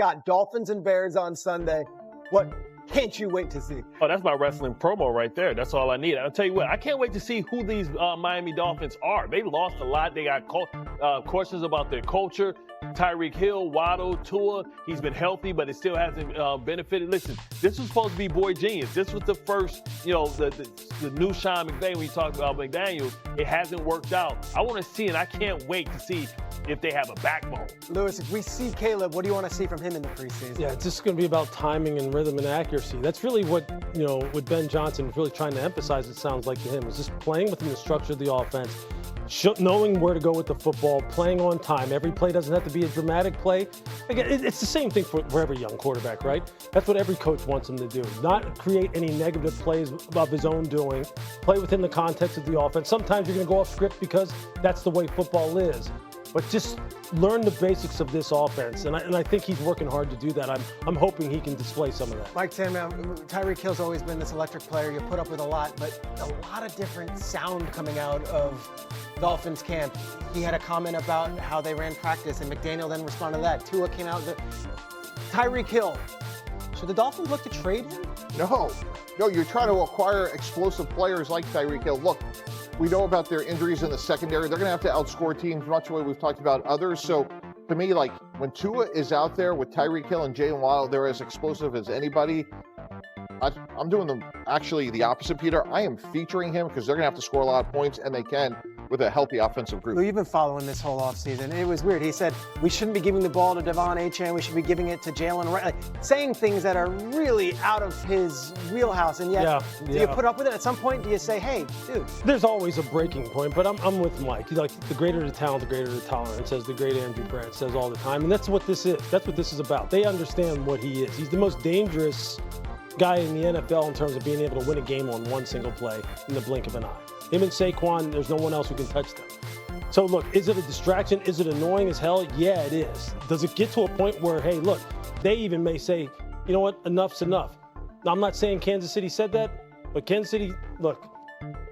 Scott, Dolphins and Bears on Sunday. What can't you wait to see? Oh, that's my wrestling promo right there. That's all I need. I'll tell you what, I can't wait to see who these Miami Dolphins are. They lost a lot. They got questions about their culture. Tyreek Hill, Waddle, Tua, he's been healthy, but it still hasn't benefited. Listen, this was supposed to be boy genius. This was the first, the new Sean McVay when you talk about McDaniels. It hasn't worked out. I want to see, and I can't wait to see if they have a backbone. Lewis, if we see Caleb, what do you want to see from him in the preseason? Yeah, it's just going to be about timing and rhythm and accuracy. That's really what, what Ben Johnson is really trying to emphasize, it sounds like to him, is just playing within the structure of the offense, knowing where to go with the football, playing on time. Every play doesn't have to be a dramatic play. Again, it's the same thing for every young quarterback, right? That's what every coach wants him to do. Not create any negative plays of his own doing. Play within the context of the offense. Sometimes you're going to go off script because that's the way football is. But just learn the basics of this offense, and I think he's working hard to do that. I'm hoping he can display some of that. Mike Tim, Tyreek Hill's always been this electric player. You put up with a lot, but a lot of different sound coming out of Dolphins camp. He had a comment about how they ran practice, and McDaniel then responded to that. Tua came out. Tyreek Hill, should the Dolphins look to trade him? No, you're trying to acquire explosive players like Tyreek Hill. Look, we know about their injuries in the secondary. They're going to have to outscore teams much the way we've talked about others. So to me, like when Tua is out there with Tyreek Hill and Jalen Waddle, they're as explosive as anybody. I'm doing the opposite, Peter. I am featuring him because they're going to have to score a lot of points, and they can with a healthy offensive group. Well, you've been following this whole offseason. It was weird. He said, we shouldn't be giving the ball to Devon Achane. We should be giving it to Jalen Wright. Saying things that are really out of his wheelhouse. And yet, do you put up with it? At some point, do you say, hey, dude? There's always a breaking point, but I'm with Mike. Like, the greater the talent, the greater the tolerance, as the great Andrew Brandt says all the time. And that's what this is. That's what this is about. They understand what he is. He's the most dangerous guy in the NFL in terms of being able to win a game on one single play in the blink of an eye. Him and Saquon, there's no one else who can touch them. So look, is it a distraction? Is it annoying as hell? Yeah, it is. Does it get to a point where, hey, look, they even may say, you know what, enough's enough. Now, I'm not saying Kansas City said that, but Kansas City, look,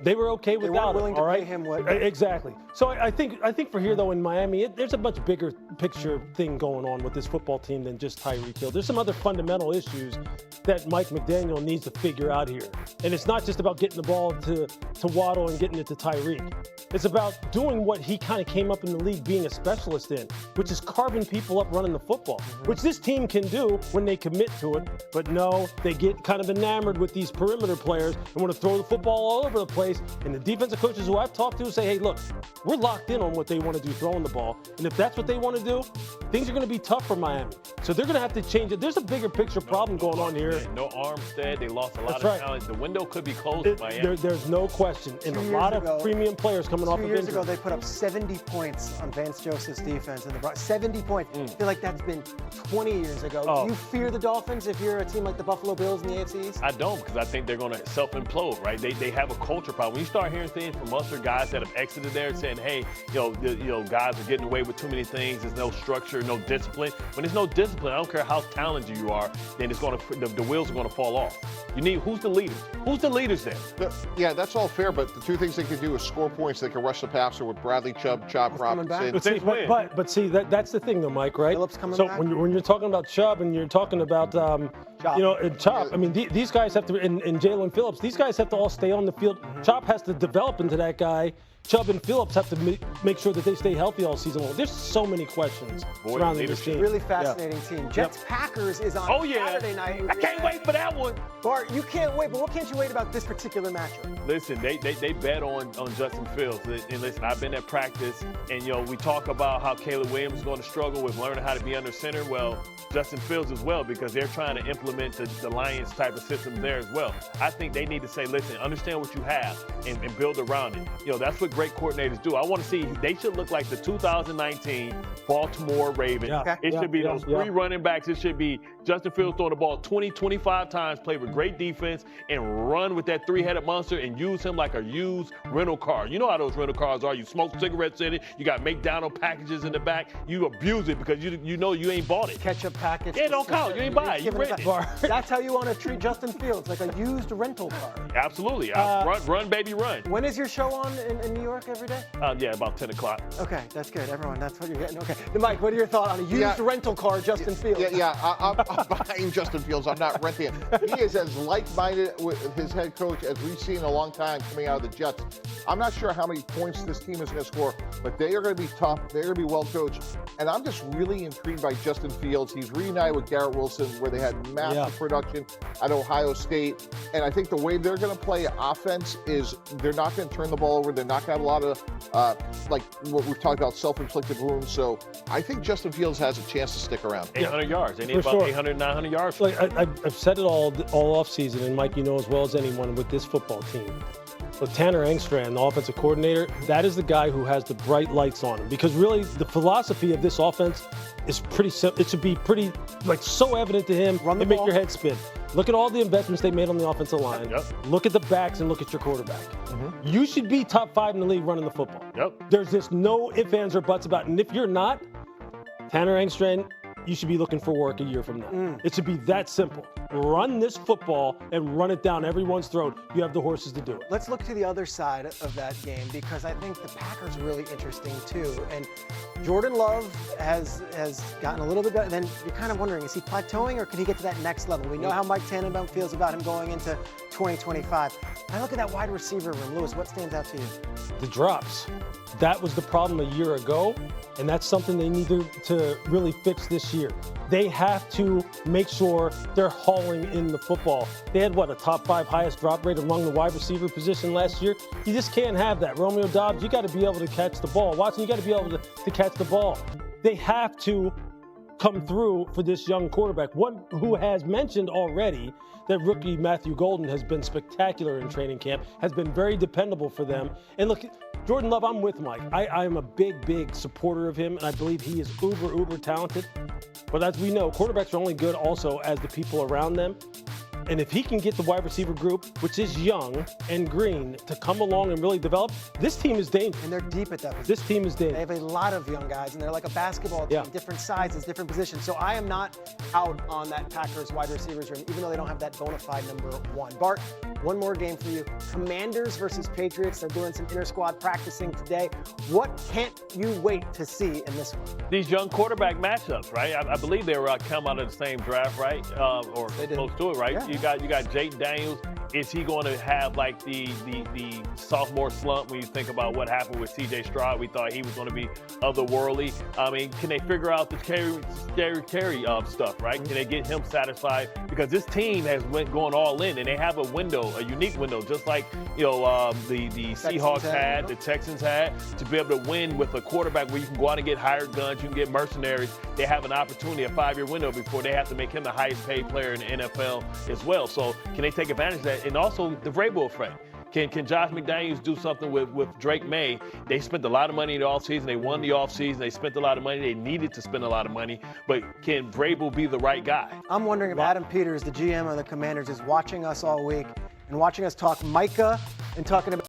they were okay without him, all right? Pay him what? Exactly. So I think for here, though, in Miami, there's a much bigger picture thing going on with this football team than just Tyreek Hill. There's some other fundamental issues that Mike McDaniel needs to figure out here. And it's not just about getting the ball to Waddle and getting it to Tyreek. It's about doing what he kind of came up in the league being a specialist in, which is carving people up running the football, which this team can do when they commit to it. But no, they get kind of enamored with these perimeter players and want to throw the football all over the place. And the defensive coaches who I've talked to say, hey, look, we're locked in on what they want to do throwing the ball. And if that's what they want to do, things are going to be tough for Miami. So they're going to have to change it. There's a bigger picture problem going on here. No Armstead. They lost a lot of talent. The window could be closed in Miami. There's no question. And a lot of premium players coming off of injury. 2 years ago, they put up 70 points on Vance Joseph's defense. And 70 points. I feel like that's been 20 years ago. Do you fear the Dolphins if you're a team like the Buffalo Bills in the AFC East? I don't, because I think they're going to self-implode, right? They have a culture problem. When you start hearing things from us or guys that have exited there saying, hey, guys are getting away with too many things. There's no structure, no discipline. When there's no discipline, I don't care how talented you are, then it's going to the wheels are going to fall off. You need who's the leaders? Who's the leaders there? Yeah, that's all fair, but the two things they can do is score points. They can rush the passer with Bradley Chubb, Chop Robinson. But see, that's the thing, though, Mike, right? Phillips coming so back? when you're talking about Chubb and you're talking about Chop, I mean, these guys have to, and Jalen Phillips, these guys have to all stay on the field. Chop has to develop into that guy. Chubb and Phillips have to make sure that they stay healthy all season long. There's so many questions surrounding this team. Really fascinating team. Jets-Packers is on Saturday night. I can't wait for that one. Bart, you can't wait, but what can't you wait about this particular matchup? Listen, they bet on Justin Fields. And listen, I've been at practice, and we talk about how Caleb Williams is going to struggle with learning how to be under center. Well, Justin Fields as well, because they're trying to implement the Lions type of system there as well. I think they need to say, listen, understand what you have and build around it. That's what great coordinators do. I want to see, they should look like the 2019 Baltimore Ravens. It should be those three running backs. It should be Justin Fields throwing the ball 20, 25 times, play with great defense, and run with that three-headed monster and use him like a used rental car. You know how those rental cars are. You smoke cigarettes in it. You got McDonald's packages in the back. You abuse it because you know you ain't bought it. Ketchup package. Yeah, don't count. You ain't buy it. You rent it. That's how you want to treat Justin Fields, like a used rental car. Absolutely. Run, baby, run. When is your show on in New York every day? Yeah, about 10 o'clock. Okay, that's good. Everyone, that's what you're getting. Okay. Mike, what are your thoughts on a used rental car, Justin Fields? I'm buying Justin Fields. I'm not renting him. He is as like-minded with his head coach as we've seen in a long time coming out of the Jets. I'm not sure how many points this team is going to score, but they are going to be tough. They're going to be well coached. And I'm just really intrigued by Justin Fields. He's reunited with Garrett Wilson, where they had massive production at Ohio State. And I think the way they're going to play offense is they're not going to turn the ball over. They're not going to have a lot of, like what we've talked about, self-inflicted wounds. So I think Justin Fields has a chance to stick around. 800 yards. They need about 800, 900 yards. Like I've said it all offseason, and Mike, you know as well as anyone with this football team. But Tanner Engstrand, the offensive coordinator, that is the guy who has the bright lights on him. Because really, the philosophy of this offense is pretty simple. It should be pretty, so evident to him. Run the make ball. your head spin. Look at all the investments they made on the offensive line. Yep. Look at the backs and look at your quarterback. You should be top 5 in the league running the football. Yep. There's just no ifs, ands, or buts about it. And if you're not, Tanner Engstrand, you should be looking for work a year from now. It should be that simple. Run this football and run it down everyone's throat. You have the horses to do it. Let's look to the other side of that game, because I think the Packers are really interesting too. And Jordan Love has gotten a little bit better. Then you're kind of wondering, is he plateauing or can he get to that next level? We know how Mike Tannenbaum feels about him going into 2025. I look at that wide receiver room. Lewis, what stands out to you? The drops. That was the problem a year ago, and that's something they need to really fix this year. They have to make sure they're hauling in the football. They had, a top 5 highest drop rate among the wide receiver position last year? You just can't have that. Romeo Doubs, you got to be able to catch the ball. Watson, you got to be able to catch the ball. They have to come through for this young quarterback, one who has mentioned already that rookie Matthew Golden has been spectacular in training camp, has been very dependable for them. And look, Jordan Love, I'm with Mike. I'm a big supporter of him, and I believe he is uber talented. But as we know, quarterbacks are only good also as the people around them. And if he can get the wide receiver group, which is young and green, to come along and really develop, this team is dangerous. And they're deep at that position. This team is They dangerous. have a lot of young guys, and they're like a basketball team, different sizes, different positions. So I am not out on that Packers wide receivers room, even though they don't have that bona fide number 1. Bart, one more game for you. Commanders versus Patriots. They're doing some inter-squad practicing today. What can't you wait to see in this one? These young quarterback matchups, right? I believe they were come out of the same draft, right? Or close to it, right? Yeah. You got Jake Daniels. Is he going to have like the sophomore slump when you think about what happened with C.J. Stroud? We thought he was going to be otherworldly. I mean, can they figure out the carry stuff, right? Can they get him satisfied? Because this team has going all in, and they have a unique window, just like the Seahawks had, the Texans had, to be able to win with a quarterback where you can go out and get hired guns, you can get mercenaries. They have an opportunity, a 5-year window before they have to make him the highest paid player in the NFL as well. So can they take advantage of that? And also the Vrabel effect. Can Josh McDaniels do something with Drake May? They spent a lot of money in the offseason. They won the offseason. They spent a lot of money. They needed to spend a lot of money. But can Vrabel be the right guy? I'm wondering if Adam Peters, the GM of the Commanders, is watching us all week and watching us talk Micah and talking about